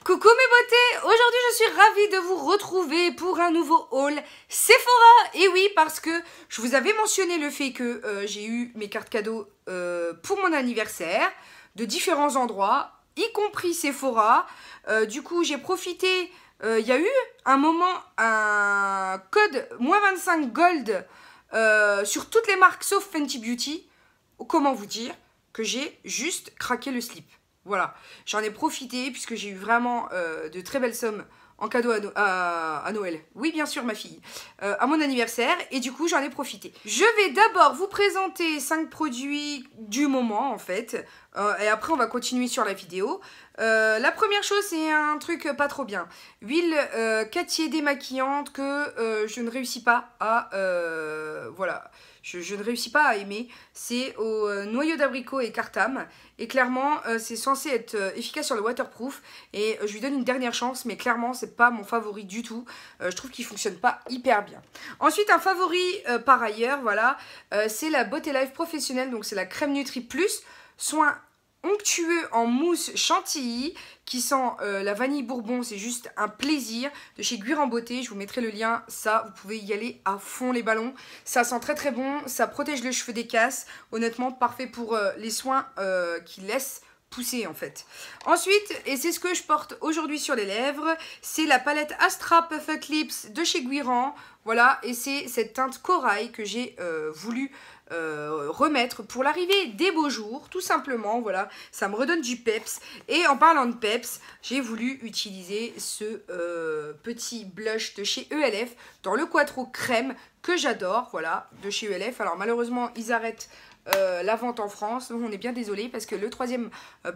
Coucou mes beautés, aujourd'hui je suis ravie de vous retrouver pour un nouveau haul Sephora. Et oui, parce que je vous avais mentionné le fait que j'ai eu mes cartes cadeaux pour mon anniversaire de différents endroits, y compris Sephora. Du coup j'ai profité, il y a eu un moment un code moins 25 gold sur toutes les marques sauf Fenty Beauty. Comment vous dire que j'ai juste craqué le slip. Voilà, j'en ai profité puisque j'ai eu vraiment de très belles sommes en cadeau à Noël. Oui, bien sûr, ma fille. À mon anniversaire. Et du coup, j'en ai profité. Je vais d'abord vous présenter 5 produits du moment, en fait. Et après, on va continuer sur la vidéo. La première chose, c'est un truc pas trop bien. Huile Cattier démaquillante que je ne réussis pas à... voilà. Je ne réussis pas à aimer. C'est au noyau d'abricot et cartame. Et clairement, c'est censé être efficace sur le waterproof. Et je lui donne une dernière chance. Mais clairement, c'est pas mon favori du tout. Je trouve qu'il fonctionne pas hyper bien. Ensuite, un favori par ailleurs, voilà. C'est la Beauté Life Professionnelle. Donc, c'est la crème Nutri Plus. Soin onctueux en mousse chantilly qui sent la vanille bourbon, c'est juste un plaisir, de chez Guiran Beauté. Je vous mettrai le lien, ça vous pouvez y aller à fond les ballons, ça sent très très bon, ça protège le cheveu des casses, honnêtement parfait pour les soins qui laissent pousser en fait. Ensuite, et c'est ce que je porte aujourd'hui sur les lèvres, c'est la palette Astra Perfect Lips de chez Guiran, voilà, et c'est cette teinte corail que j'ai voulu remettre pour l'arrivée des beaux jours, tout simplement, voilà, ça me redonne du peps. Et en parlant de peps, j'ai voulu utiliser ce petit blush de chez ELF dans le Quattro Crème que j'adore, voilà, de chez ELF. Alors malheureusement, ils arrêtent la vente en France, donc on est bien désolé parce que le troisième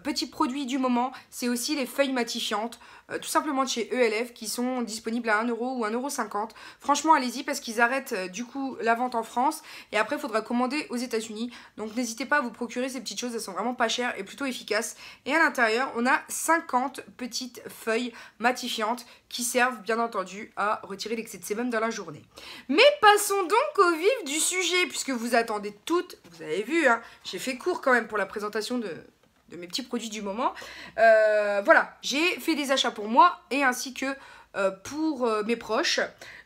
petit produit du moment, c'est aussi les feuilles matifiantes, tout simplement de chez ELF, qui sont disponibles à 1€ ou 1,50 €. Franchement, allez-y parce qu'ils arrêtent du coup la vente en France et après il faudra commander aux États-Unis. Donc n'hésitez pas à vous procurer ces petites choses, elles sont vraiment pas chères et plutôt efficaces. Et à l'intérieur, on a 50 petites feuilles matifiantes qui servent bien entendu à retirer l'excès de sébum dans la journée. Mais passons donc au vif du sujet, puisque vous attendez toutes, vous avez vu, hein, j'ai fait court quand même pour la présentation de mes petits produits du moment. Voilà, j'ai fait des achats pour moi et ainsi que pour mes proches.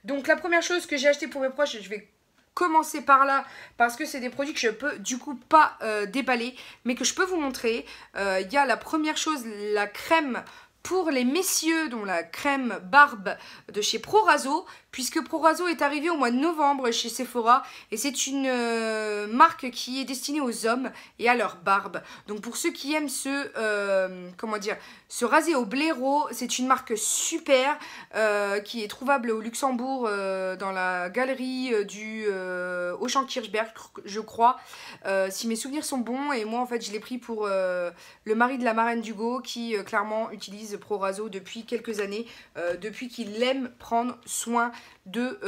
Donc la première chose que j'ai acheté pour mes proches, je vais commencer par là parce que c'est des produits que je peux du coup pas déballer, mais que je peux vous montrer. Il y a la première chose, la crème pour les messieurs, dont la crème barbe de chez Proraso, puisque Proraso est arrivé au mois de novembre chez Sephora, et c'est une marque qui est destinée aux hommes et à leur barbe. Donc pour ceux qui aiment comment dire, se raser au blaireau, c'est une marque super, qui est trouvable au Luxembourg, dans la galerie du Auchan Kirchberg, je crois, si mes souvenirs sont bons. Et moi en fait je l'ai pris pour le mari de la marraine d'Hugo, qui clairement utilise Proraso depuis quelques années, depuis qu'il aime prendre soin de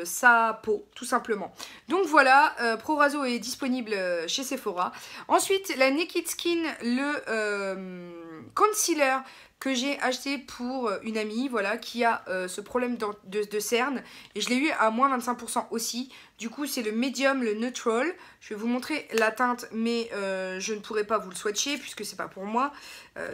sa peau, tout simplement. Donc voilà, Proraso est disponible chez Sephora. Ensuite, la Naked Skin, le concealer que j'ai acheté pour une amie, voilà, qui a ce problème de cerne, et je l'ai eu à moins 25% aussi. Du coup, c'est le medium, le neutral. Je vais vous montrer la teinte, mais je ne pourrai pas vous le swatcher puisque c'est pas pour moi.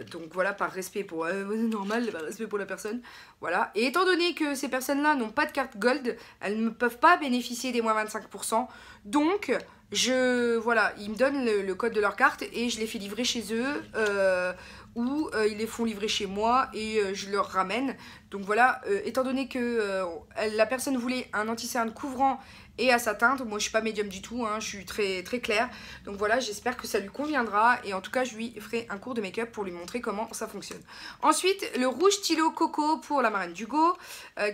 Donc voilà, par respect pour normal, par respect pour la personne. Voilà. Et étant donné que ces personnes-là n'ont pas de carte gold, elles ne peuvent pas bénéficier des moins 25%. Donc voilà, ils me donnent le code de leur carte et je les fais livrer chez eux. Ou ils les font livrer chez moi et je leur ramène. Donc voilà, étant donné que la personne voulait un anti-cerne couvrant et à sa teinte, moi je suis pas médium du tout, hein, je suis très très claire. Donc voilà, j'espère que ça lui conviendra et en tout cas je lui ferai un cours de make-up pour lui montrer comment ça fonctionne. Ensuite, le rouge stylo coco pour la marraine d'Hugo,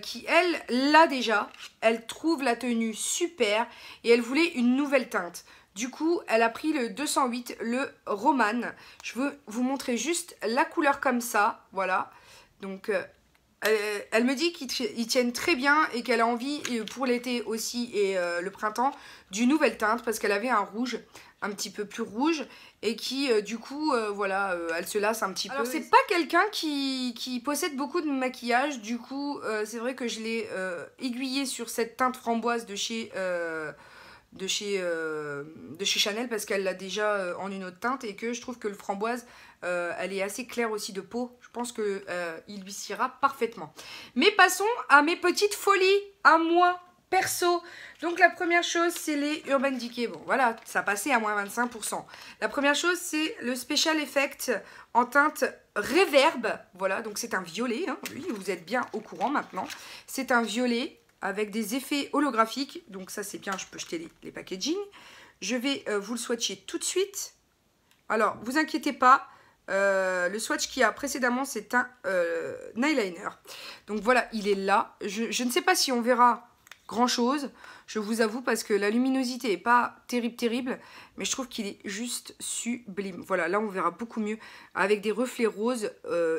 qui elle l'a déjà, elle trouve la tenue super et elle voulait une nouvelle teinte. Du coup, elle a pris le 208, le Roman. Je veux vous montrer juste la couleur comme ça, voilà. Donc, elle me dit qu'ils tiennent très bien et qu'elle a envie, pour l'été aussi et le printemps, d'une nouvelle teinte parce qu'elle avait un rouge un petit peu plus rouge et qui, du coup, voilà, elle se lasse un petit peu. Alors, c'est pas quelqu'un qui possède beaucoup de maquillage, du coup, c'est vrai que je l'ai aiguillée sur cette teinte framboise de chez Chanel parce qu'elle l'a déjà en une autre teinte et que je trouve que le framboise Elle est assez claire aussi de peau. Je pense que il lui siera parfaitement. Mais passons à mes petites folies, à moi, perso. Donc la première chose, c'est les Urban Decay. Bon, voilà, ça passait à moins 25%. La première chose, c'est le Special Effect en teinte Reverb. Voilà, donc c'est un violet. Hein. Oui, vous êtes bien au courant maintenant. C'est un violet avec des effets holographiques. Donc ça, c'est bien, je peux jeter les packaging. Je vais vous le swatcher tout de suite. Alors, vous inquiétez pas. Le swatch qu'il y a précédemment, c'est un eyeliner. Donc voilà, il est là. Je ne sais pas si on verra grand chose, je vous avoue, parce que la luminosité n'est pas terrible, mais je trouve qu'il est juste sublime. Voilà, là on verra beaucoup mieux avec des reflets roses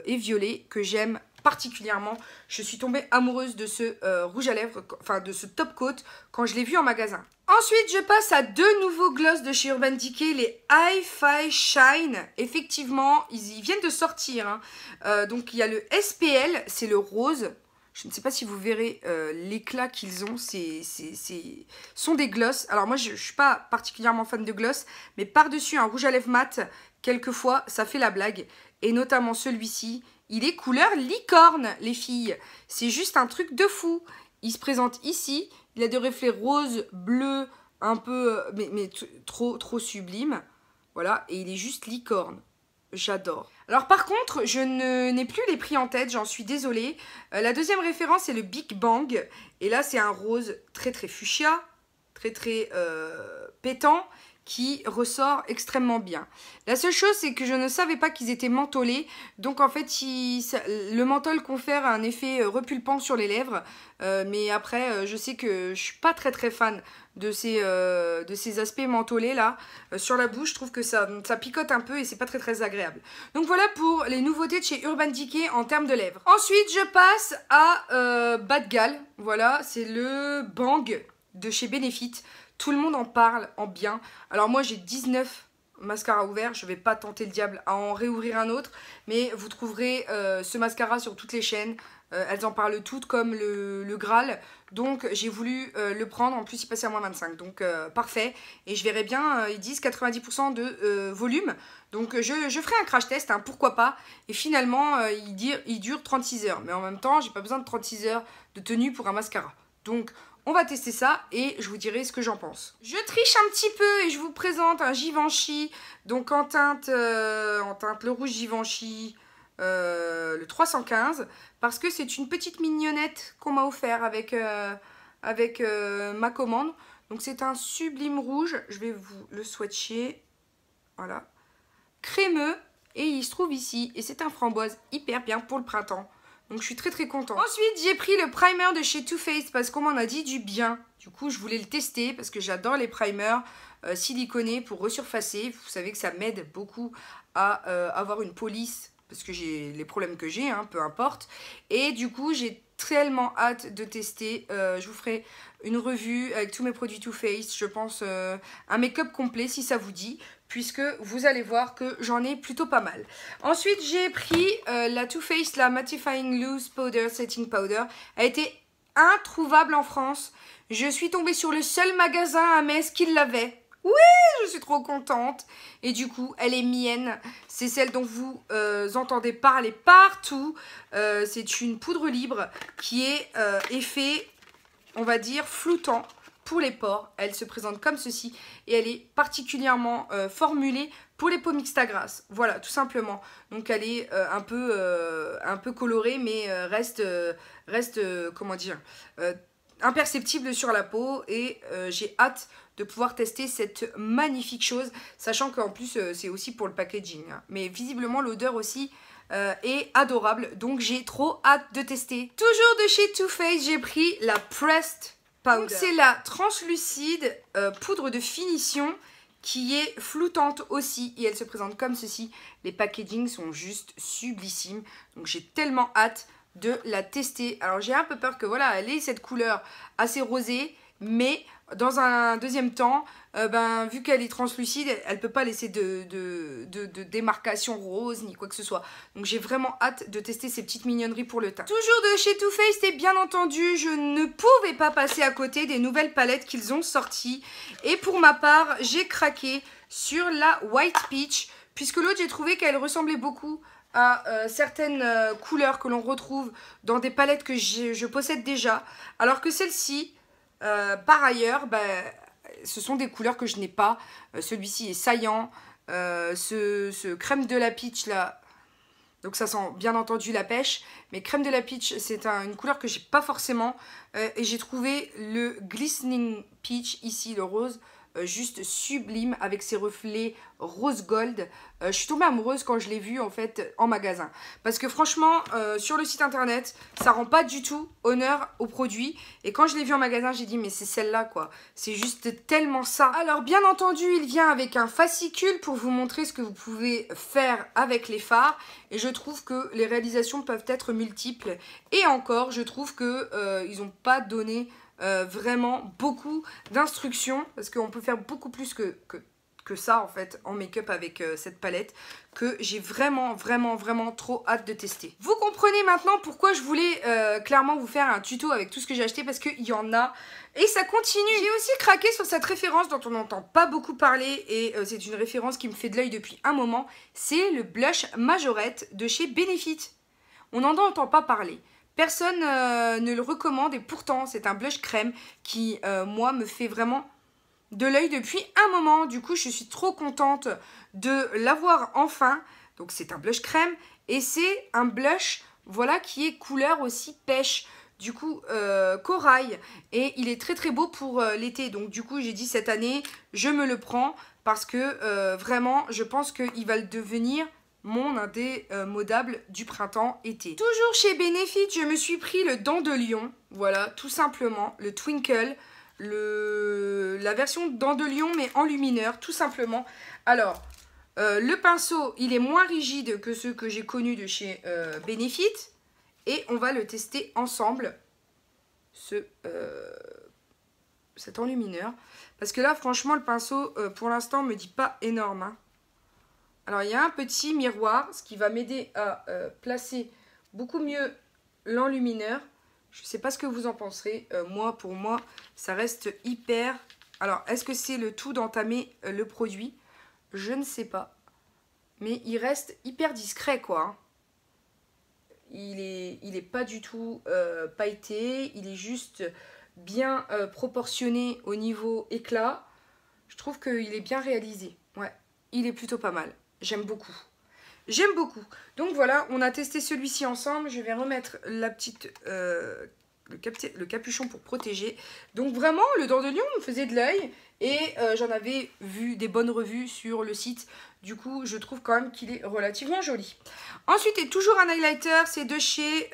et violets que j'aime particulièrement. Je suis tombée amoureuse de ce rouge à lèvres, enfin de ce top coat quand je l'ai vu en magasin. Ensuite, je passe à deux nouveaux gloss de chez Urban Decay, les Hi-Fi Shine. Effectivement, ils viennent de sortir. Hein. Donc il y a le SPL, c'est le rose. Je ne sais pas si vous verrez l'éclat qu'ils ont. Sont des gloss. Alors moi, je ne suis pas particulièrement fan de gloss, mais par-dessus un rouge à lèvres mat, quelquefois, ça fait la blague. Et notamment celui-ci, il est couleur licorne, les filles. C'est juste un truc de fou. Il se présente ici. Il a des reflets roses, bleus, un peu, mais trop sublime. Voilà, et il est juste licorne. J'adore. Alors par contre, je n'ai plus les prix en tête, j'en suis désolée. La deuxième référence, c'est le Big Bang. Et là, c'est un rose très fuchsia, très pétant, qui ressort extrêmement bien. La seule chose, c'est que je ne savais pas qu'ils étaient mentholés. Donc en fait, le menthol confère un effet repulpant sur les lèvres. Mais après, je sais que je suis pas très fan de ces aspects mentholés là. Sur la bouche, je trouve que ça picote un peu et c'est pas très agréable. Donc voilà pour les nouveautés de chez Urban Decay en termes de lèvres. Ensuite, je passe à Bad Gal. Voilà, c'est le Bang de chez Benefit. Tout le monde en parle en bien. Alors moi j'ai 19 mascaras ouverts. Je ne vais pas tenter le diable à en réouvrir un autre. Mais vous trouverez ce mascara sur toutes les chaînes. Elles en parlent toutes comme le Graal. Donc j'ai voulu le prendre. En plus il passait à moins 25. Donc parfait. Et je verrai bien, ils disent 90% de volume. Donc je ferai un crash test, hein, pourquoi pas. Et finalement il dure 36 heures. Mais en même temps j'ai pas besoin de 36 heures de tenue pour un mascara. Donc on va tester ça et je vous dirai ce que j'en pense. Je triche un petit peu et je vous présente un Givenchy. Donc en teinte le rouge Givenchy, le 315. Parce que c'est une petite mignonnette qu'on m'a offert avec ma commande. Donc c'est un sublime rouge. Je vais vous le swatcher. Voilà. Crémeux. Et il se trouve ici. Et c'est un framboise hyper bien pour le printemps. Donc je suis très contente. Ensuite, j'ai pris le primer de chez Too Faced parce qu'on m'en a dit du bien. Du coup, je voulais le tester parce que j'adore les primers siliconés pour resurfacer. Vous savez que ça m'aide beaucoup à avoir une police parce que j'ai les problèmes que j'ai, hein, peu importe. Et du coup, j'ai tellement hâte de tester. Je vous ferai une revue avec tous mes produits Too Faced. Je pense un make-up complet si ça vous dit. Puisque vous allez voir que j'en ai plutôt pas mal. Ensuite, j'ai pris la Too Faced, la Mattifying Loose Powder Setting Powder. Elle a été introuvable en France. Je suis tombée sur le seul magasin à Metz qui l'avait. Oui, je suis trop contente. Et du coup, elle est mienne. C'est celle dont vous entendez parler partout. C'est une poudre libre qui est effet, on va dire, floutant. Pour les pores, elle se présente comme ceci et elle est particulièrement formulée pour les peaux mixtes à grasse. Voilà, tout simplement. Donc elle est un peu colorée mais reste comment dire, imperceptible sur la peau et j'ai hâte de pouvoir tester cette magnifique chose, sachant qu'en plus c'est aussi pour le packaging. Hein. Mais visiblement l'odeur aussi est adorable, donc j'ai trop hâte de tester. Toujours de chez Too Faced, j'ai pris la Pressed Powder. C'est la translucide poudre de finition qui est floutante aussi et elle se présente comme ceci. Les packagings sont juste sublissimes, donc j'ai tellement hâte de la tester. Alors j'ai un peu peur que voilà, elle ait cette couleur assez rosée, mais dans un deuxième temps, vu qu'elle est translucide, elle ne peut pas laisser de démarcation rose ni quoi que ce soit. Donc j'ai vraiment hâte de tester ces petites mignonneries pour le teint. Toujours de chez Too Faced et bien entendu, je ne pouvais pas passer à côté des nouvelles palettes qu'ils ont sorties. Et pour ma part, j'ai craqué sur la White Peach puisque l'autre j'ai trouvé qu'elle ressemblait beaucoup à certaines couleurs que l'on retrouve dans des palettes que je possède déjà, alors que celle-ci, par ailleurs, ce sont des couleurs que je n'ai pas. Celui-ci est saillant, ce crème de la peach là, donc ça sent bien entendu la pêche, mais crème de la peach c'est une couleur que j'ai pas forcément, et j'ai trouvé le glistening peach ici, le rose, juste sublime avec ses reflets rose gold. Je suis tombée amoureuse quand je l'ai vu en fait en magasin, parce que franchement sur le site internet ça rend pas du tout honneur au produit, et quand je l'ai vu en magasin j'ai dit mais c'est celle-là quoi, c'est juste tellement ça. Alors bien entendu il vient avec un fascicule pour vous montrer ce que vous pouvez faire avec les fards, et je trouve que les réalisations peuvent être multiples, et encore je trouve que ils n'ont pas donné vraiment beaucoup d'instructions, parce qu'on peut faire beaucoup plus que ça en fait en make-up avec cette palette, que j'ai vraiment trop hâte de tester. Vous comprenez maintenant pourquoi je voulais clairement vous faire un tuto avec tout ce que j'ai acheté, parce qu'il y en a et ça continue. J'ai aussi craqué sur cette référence dont on n'entend pas beaucoup parler, et c'est une référence qui me fait de l'œil depuis un moment, c'est le blush Majorette de chez Benefit. On n'en entend pas parler. Personne ne le recommande, et pourtant c'est un blush crème qui, moi, me fait vraiment de l'œil depuis un moment. Du coup, je suis trop contente de l'avoir enfin. Donc c'est un blush crème, et c'est un blush, voilà, qui est couleur aussi pêche. Du coup, corail, et il est très beau pour l'été. Donc du coup, j'ai dit cette année, je me le prends, parce que vraiment, je pense qu'il va le devenir mon indémodable du printemps-été. Toujours chez Benefit, je me suis pris le Dent de Lion. Voilà, tout simplement, le Twinkle. La version Dent de Lion, mais en lumineur, tout simplement. Alors, le pinceau, il est moins rigide que ceux que j'ai connus de chez Benefit. Et on va le tester ensemble, cet enlumineur. Parce que là, franchement, le pinceau, pour l'instant, me dit pas énorme, hein. Alors, il y a un petit miroir, ce qui va m'aider à placer beaucoup mieux l'enlumineur. Je ne sais pas ce que vous en penserez. Pour moi, ça reste hyper... Alors, est-ce que c'est le tout d'entamer le produit? Je ne sais pas. Mais il reste hyper discret, quoi, hein. Il est pas du tout pailleté. Il est juste bien proportionné au niveau éclat. Je trouve qu'il est bien réalisé. Ouais, il est plutôt pas mal. J'aime beaucoup. J'aime beaucoup. Donc voilà, on a testé celui-ci ensemble. Je vais remettre la petite, le capuchon pour protéger. Donc vraiment, le Dent de Lion me faisait de l'œil. Et j'en avais vu des bonnes revues sur le site. Du coup, je trouve quand même qu'il est relativement joli. Ensuite, et toujours un highlighter, c'est de chez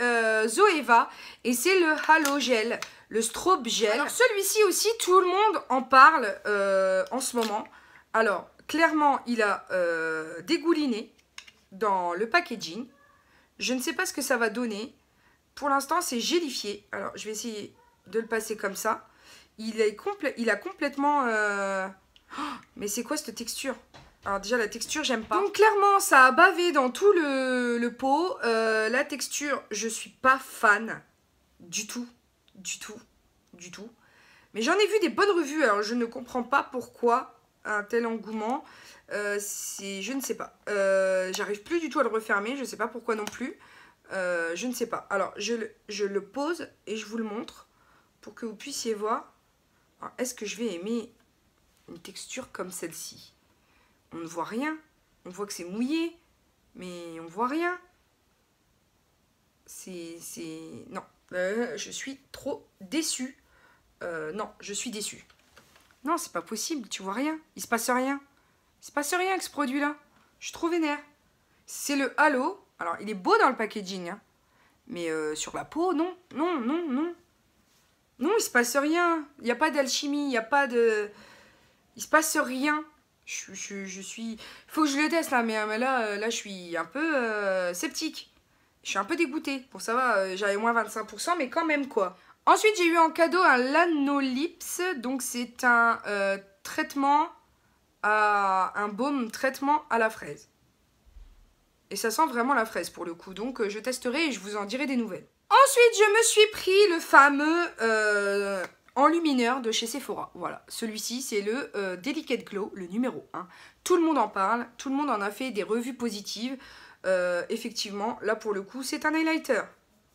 Zoeva. Et c'est le Halo Gel, le Strobe Gel. Alors celui-ci aussi, tout le monde en parle en ce moment. Alors, clairement, il a dégouliné dans le packaging. Je ne sais pas ce que ça va donner. Pour l'instant, c'est gélifié. Alors, je vais essayer de le passer comme ça. Il a complètement... Oh, mais c'est quoi cette texture? Alors déjà, la texture, j'aime pas. Donc, clairement, ça a bavé dans tout le pot. La texture, je suis pas fan du tout. Du tout. Du tout. Mais j'en ai vu des bonnes revues. Alors, je ne comprends pas pourquoi un tel engouement. Je ne sais pas. J'arrive plus du tout à le refermer. Je ne sais pas pourquoi non plus. Je ne sais pas. Alors, je le pose et je vous le montre pour que vous puissiez voir. Est-ce que je vais aimer une texture comme celle-ci? On ne voit rien. On voit que c'est mouillé, mais on ne voit rien. Non. Je suis trop déçue. Non, je suis déçue. Non, c'est pas possible. Tu vois rien. Il se passe rien. Il se passe rien avec ce produit-là. Je suis trop vénère. C'est le Halo. Alors, il est beau dans le packaging, hein. Mais sur la peau, non. Non, non, non. Non, il se passe rien. Il n'y a pas d'alchimie. Il n'y a pas de... Il se passe rien. Je suis... Faut que je le teste, là. Mais là, je suis un peu sceptique. Je suis un peu dégoûtée. Bon, ça va, j'avais moins 25%, mais quand même, quoi. Ensuite, j'ai eu en cadeau un Lanolips. Donc, c'est un traitement... un baume traitement à la fraise. Et ça sent vraiment la fraise pour le coup. Donc je testerai et je vous en dirai des nouvelles. Ensuite, je me suis pris le fameux enlumineur de chez Sephora. Voilà, celui-ci c'est le Delicate Glow, le numéro 1. Tout le monde en parle, tout le monde en a fait des revues positives. Effectivement, là pour le coup, c'est un highlighter.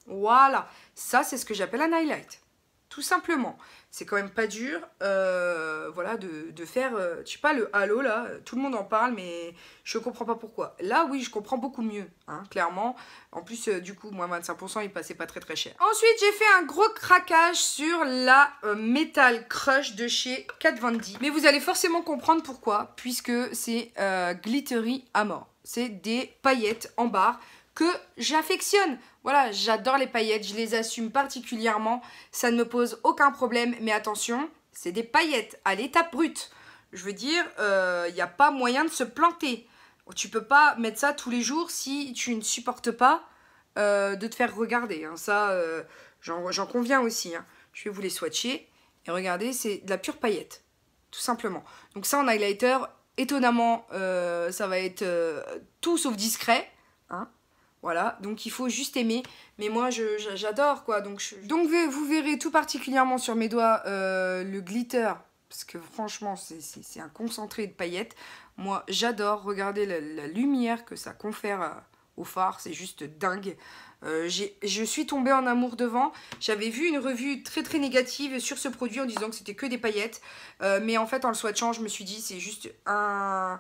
Voilà, ça c'est ce que j'appelle un highlight. Tout simplement. C'est quand même pas dur voilà, de faire, je sais pas, le halo là, tout le monde en parle, mais je comprends pas pourquoi. Là, oui, je comprends beaucoup mieux, hein, clairement. En plus, du coup, moins 25%, il passait pas très très cher. Ensuite, j'ai fait un gros craquage sur la Metal Crush de chez Kat Von D. Mais vous allez forcément comprendre pourquoi, puisque c'est glittery à mort. C'est des paillettes en barre que j'affectionne. Voilà, j'adore les paillettes, je les assume particulièrement, ça ne me pose aucun problème, mais attention, c'est des paillettes à l'état brut. Je veux dire, il n'y a pas moyen de se planter. Tu peux pas mettre ça tous les jours si tu ne supportes pas de te faire regarder. Hein. Ça, j'en conviens aussi. Hein. Je vais vous les swatcher. Et regardez, c'est de la pure paillette, tout simplement. Donc ça, en highlighter, étonnamment, ça va être tout sauf discret. Hein. Voilà, donc il faut juste aimer. Mais moi, j'adore, quoi. Donc vous verrez tout particulièrement sur mes doigts le glitter. Parce que franchement, c'est un concentré de paillettes. Moi, j'adore. Regardez la lumière que ça confère au fard. C'est juste dingue. Je suis tombée en amour devant. J'avais vu une revue très très négative sur ce produit en disant que c'était que des paillettes. Mais en fait, en le swatchant, je me suis dit c'est juste un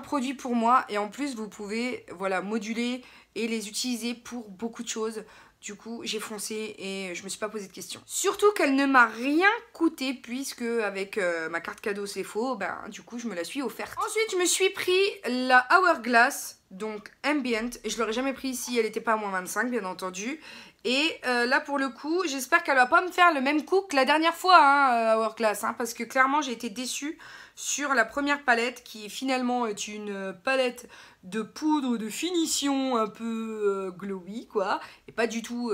produit pour moi. Et en plus, vous pouvez voilà, moduler et les utiliser pour beaucoup de choses. Du coup, j'ai foncé et je me suis pas posé de questions. Surtout qu'elle ne m'a rien coûté puisque avec ma carte cadeau c'est faux, ben du coup je me la suis offerte. Ensuite, je me suis pris la Hourglass, donc Ambient. Et je l'aurais jamais pris si elle n'était pas à moins 25, bien entendu. Et là pour le coup, j'espère qu'elle va pas me faire le même coup que la dernière fois, hein, Hourglass, hein, parce que clairement j'ai été déçue sur la première palette qui finalement est une palette de poudre de finition un peu glowy quoi, et pas du tout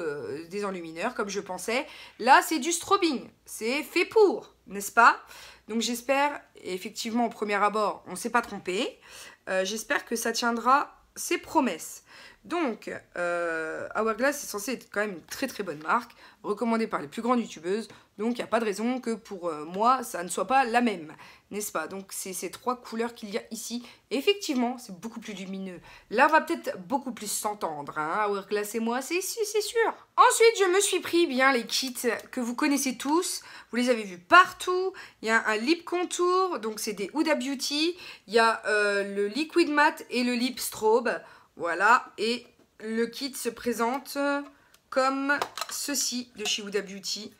des enlumineurs comme je pensais. Là c'est du strobing, c'est fait pour, n'est-ce pas? Donc j'espère, effectivement au premier abord on s'est pas trompé, j'espère que ça tiendra ses promesses. Donc, Hourglass est censé être quand même une très très bonne marque, recommandée par les plus grandes youtubeuses, donc il n'y a pas de raison que pour moi ça ne soit pas la même, n'est-ce pas? Donc c'est ces trois couleurs qu'il y a ici, et effectivement c'est beaucoup plus lumineux. Là on va peut-être beaucoup plus s'entendre, hein, Hourglass et moi, c'est sûr. Ensuite je me suis pris bien les kits que vous connaissez tous, vous les avez vus partout. Il y a un lip contour, donc c'est des Huda Beauty, il y a le liquid matte et le lip strobe. Voilà, et le kit se présente comme ceci de chez Huda Beauty.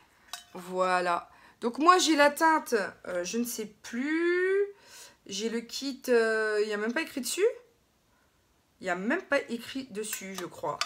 Voilà. Donc moi j'ai la teinte, je ne sais plus. J'ai le kit, il n'y a même pas écrit dessus. Il n'y a même pas écrit dessus, je crois.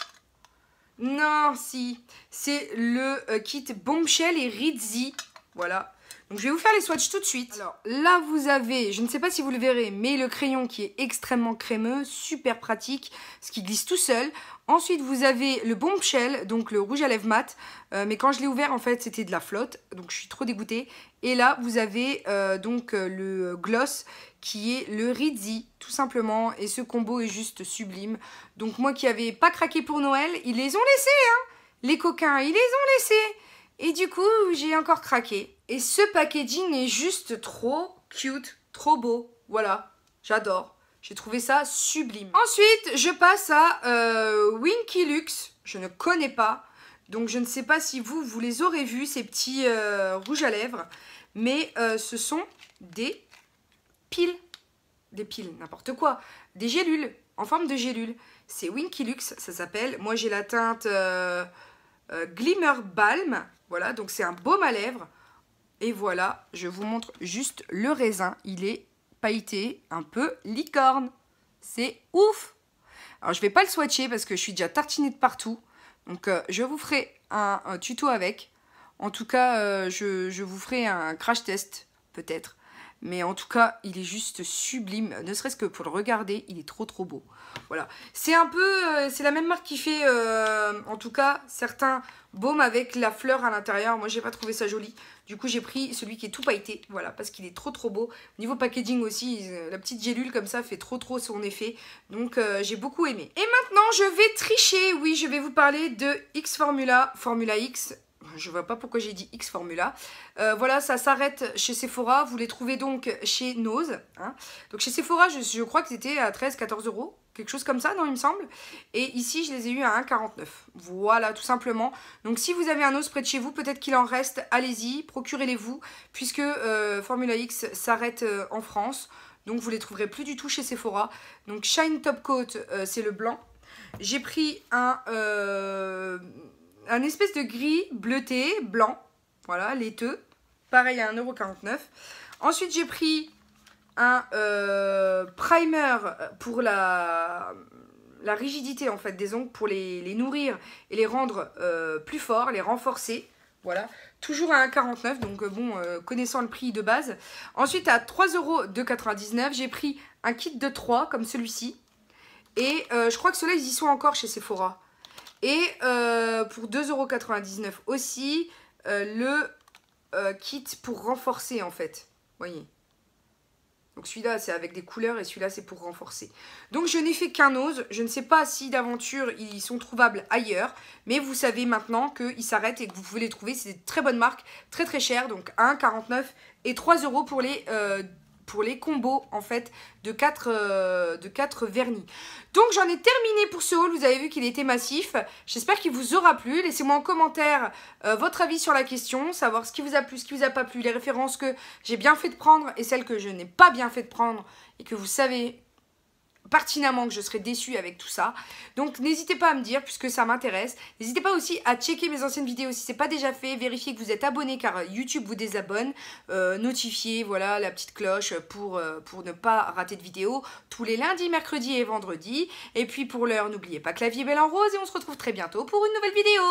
Non, si. C'est le kit Bombshell et Rizzy. Voilà. Donc je vais vous faire les swatchs tout de suite. Alors là vous avez, je ne sais pas si vous le verrez, mais le crayon qui est extrêmement crémeux, super pratique, ce qui glisse tout seul. Ensuite vous avez le Bombshell, donc le rouge à lèvres mat, mais quand je l'ai ouvert en fait c'était de la flotte, donc je suis trop dégoûtée. Et là vous avez donc le gloss qui est le Rizzy, tout simplement, et ce combo est juste sublime. Donc moi qui n'avais pas craqué pour Noël, ils les ont laissés, hein, les coquins, ils les ont laissés. Et du coup, j'ai encore craqué. Et ce packaging est juste trop cute, trop beau. Voilà, j'adore. J'ai trouvé ça sublime. Ensuite, je passe à Winky Luxe. Je ne connais pas. Donc, je ne sais pas si vous les aurez vus, ces petits rouges à lèvres. Mais ce sont des piles. Des piles, n'importe quoi. Des gélules, en forme de gélules. C'est Winky Luxe, ça s'appelle. Moi, j'ai la teinte Glimmer Balm. Voilà, donc c'est un baume à lèvres. Et voilà, je vous montre juste le raisin. Il est pailleté, un peu licorne. C'est ouf! Alors, je vais pas le swatcher parce que je suis déjà tartinée de partout. Donc, je vous ferai un tuto avec. En tout cas, je vous ferai un crash test, peut-être. Mais en tout cas, il est juste sublime. Ne serait-ce que pour le regarder, il est trop trop beau. Voilà. C'est un peu... c'est la même marque qui fait, en tout cas, certains baumes avec la fleur à l'intérieur. Moi, j'ai pas trouvé ça joli. Du coup, j'ai pris celui qui est tout pailleté. Voilà, parce qu'il est trop trop beau. Au niveau packaging aussi, la petite gélule comme ça fait trop trop son effet. Donc, j'ai beaucoup aimé. Et maintenant, je vais tricher. Oui, je vais vous parler de X Formula, Formula X. Je vois pas pourquoi j'ai dit X Formula. Voilà, ça s'arrête chez Sephora. Vous les trouvez donc chez Nose. Hein. Donc chez Sephora, je crois que c'était à 13-14 €. Quelque chose comme ça, non, il me semble. Et ici, je les ai eu à 1,49 €. Voilà, tout simplement. Donc si vous avez un Nose près de chez vous, peut-être qu'il en reste, allez-y, procurez-les-vous. Puisque Formula X s'arrête en France. Donc vous les trouverez plus du tout chez Sephora. Donc Shine Top Coat, c'est le blanc. J'ai pris un espèce de gris bleuté, blanc, voilà, laiteux, pareil à 1,49 €. Ensuite, j'ai pris un primer pour la rigidité en fait des ongles, pour les nourrir et les rendre plus forts, les renforcer. Voilà, toujours à 1,49 €, donc bon, connaissant le prix de base. Ensuite, à 3,99 €, j'ai pris un kit de 3 comme celui-ci. Et je crois que ceux-là, ils y sont encore chez Sephora. Et pour 2,99 € aussi, le kit pour renforcer en fait. Voyez. Donc celui-là, c'est avec des couleurs et celui-là, c'est pour renforcer. Donc je n'ai fait qu'un Nose. Je ne sais pas si d'aventure, ils sont trouvables ailleurs. Mais vous savez maintenant qu'ils s'arrêtent et que vous pouvez les trouver. C'est des très bonnes marques, très très chères. Donc 1,49 € et 3 € pour les combos en fait de 4 vernis. Donc j'en ai terminé pour ce haul, vous avez vu qu'il était massif. J'espère qu'il vous aura plu. Laissez-moi en commentaire votre avis sur la question, savoir ce qui vous a plu, ce qui vous a pas plu, les références que j'ai bien fait de prendre et celles que je n'ai pas bien fait de prendre et que vous savez pertinemment que je serai déçue avec tout ça. Donc n'hésitez pas à me dire puisque ça m'intéresse. N'hésitez pas aussi à checker mes anciennes vidéos si ce n'est pas déjà fait. Vérifiez que vous êtes abonné car YouTube vous désabonne. Notifiez voilà, la petite cloche pour ne pas rater de vidéos tous les lundis, mercredis et vendredis. Et puis pour l'heure, n'oubliez pas que la vie est belle en rose et on se retrouve très bientôt pour une nouvelle vidéo.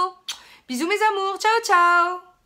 Bisous mes amours, ciao ciao.